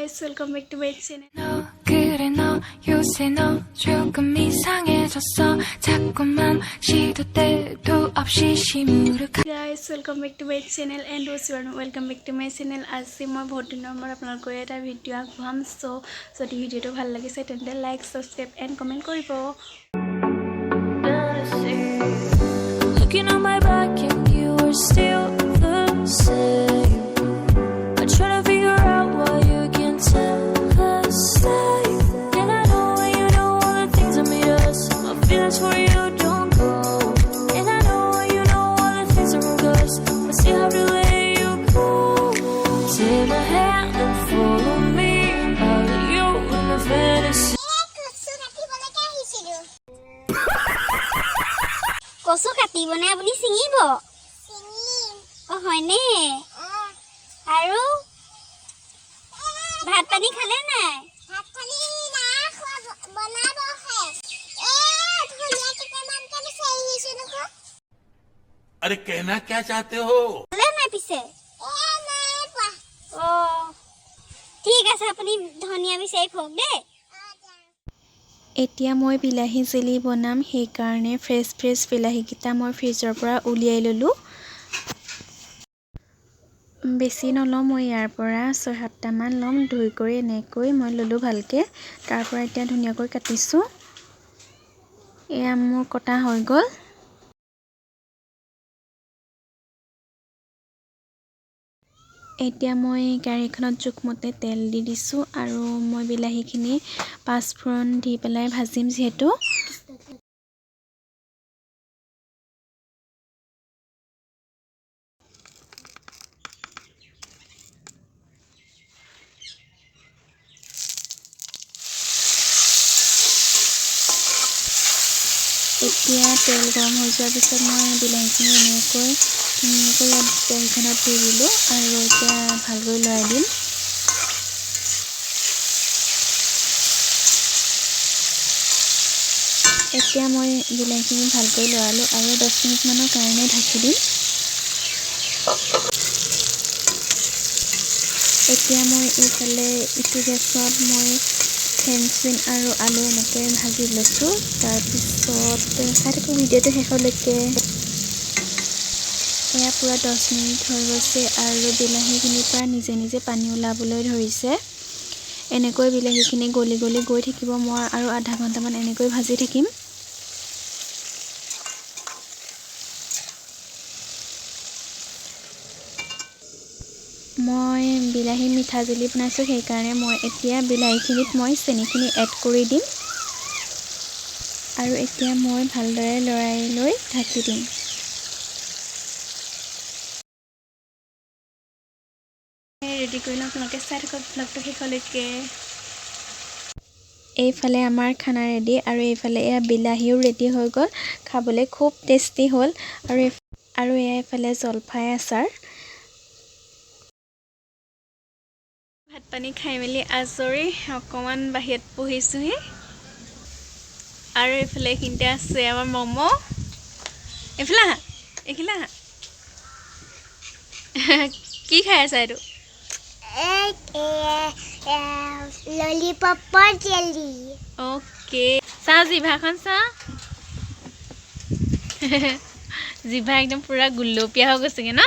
guys, welcome back to my channel. 너 그래 너 요새 너 조금 이상해졌어 자꾸만 시도 때도 없이 시무룩한 Guys, welcome back to my channel and welcome back to my channel. আজি মই বহুত দিনৰ মূৰত আপোনালোকৰ এটা ভিডিঅ' আগবঢ়াম যদি ভিডিঅ'টো ভাল লাগিছে তেন্তে লাইক সাবস্ক্ৰাইব এণ্ড কমেণ্ট কৰিব Looking on my back and you are still the same I try to figure out why you can't tell the same And I know you know all the things that made us My feelings for you don't go And I know you know all the things that wrong us I still have to let you go Take my hand and follow me Out of you in a fantasy কচু কাটিবনে আপুনি চিঙিব অ হয়নে আৰু ভাত পানী খালে নাই ভাত পানী না বনাব হে ধুনিয়া কেটামান কেনে চাইছো নকো अरे कहना क्या चाहते हो খালে নাই পিছে নাই পা অ ঠিক আছে আপুনি ধনিয়া বিচাৰি ফক দে এতিয়া মই বিলাহী জেলি বনাম সেইকাৰণে ফ্ৰেছ বিলাহীকেইটা মই ফ্ৰিজৰ পৰা উলিয়াই ললোঁ বেছি নলওঁ মই ইয়াৰ পৰা 6-7টা মান লম ধুই কৰি এনেকৈ মই ললোঁ ভালকে তাৰ পৰা এতিয়া ধুনীয়াকৈ কাটিছোঁ এয়া মোৰ কটা হৈ গ'ল এতিয়া মই কেৰাহীখনত জোখমতে তেল দি দিছোঁ আৰু মই বিলাহীখিনি পাঁচফোৰণ দি পেলাই ভাজিম যিহেতু এতিয়া তেল গৰম হৈ যোৱাৰ পিছত মই বিলাহীখিনি এনেকৈ ধুনীয়াকৈ ইয়াত কেৰাহীখনত দি দিলোঁ আৰু এতিয়া ভালকৈ লৰাই দিম এতিয়া মই বিলাহীখিনি ভালকৈ লৰালোঁ আৰু 10 মিনিটমানৰ কাৰণে ঢাকি দিম এতিয়া মই এইফালে ইটো গেছত মই ফ্ৰেঞ্চবিন আৰু আলু এনেকৈ ভাজি লৈছোঁ তাৰপিছত চাই থাকোঁ ভিডিঅ'টো শেষলৈকে এয়া পুৰা 10 মিনিট হৈ গৈছে আৰু বিলাহীখিনিৰ পৰা নিজে পানী ওলাবলৈ ধৰিছে এনেকৈ বিলাহীখিনি গলি গৈ থাকিব মই আৰু আধা ঘণ্টামান এনেকৈ ভাজি থাকিম মই বিলাহী মিঠা জেলি বনাইছোঁ সেইকাৰণে মই এতিয়া বিলাহীখিনিত মই চেনিখিনি এড কৰি দিম আৰু এতিয়া মই ভালদৰে লৰাই লৈ ঢাকি দিম ৰেডি কৰি লওঁ আপোনালোকে চাই থাকক ব্লগটো শেষলৈকে এইফালে আমাৰ খানা ৰেডি আৰু এইফালে এয়া বিলাহীও ৰেডি হৈ গ'ল খাবলৈ খুব টেষ্টি হ'ল আৰু এয়া এইফালে জলফাই আচাৰ ভাত পানী খাই মেলি আজৰি অকমান বাহিৰত বহিছোহি আৰু এইফালে কিনতে আছে আমাৰ মমো এইফালে কি খাই আছা এইটো ললিপপৰ জেলি ওকে চাহ জিভাখন চাহ জিভা একদম পুৰা গুলপীয়া হৈ গৈছেগে ন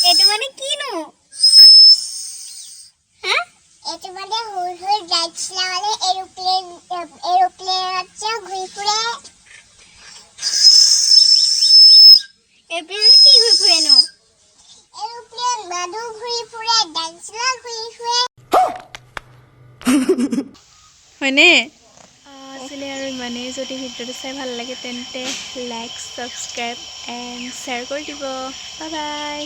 এটো মানে কিনো এটো মানে হুল যাইছিলা মানে এরোপ্লেনতে ঘুরি ফুরে এরোপ্লেন কি ঘুরি ফুরে নো এরোপ্লেন মানুহ ঘুরি ফুরে যাইছিলা ঘুরি ফুরে হয়নে আসলে আৰু ইমানেই যদি ভিডিঅ'টো চাই ভাল লাগে তেন্তে লাইক সাবস্ক্ৰাইব এণ্ড শ্বেয়াৰ কৰি দিব বাই বাই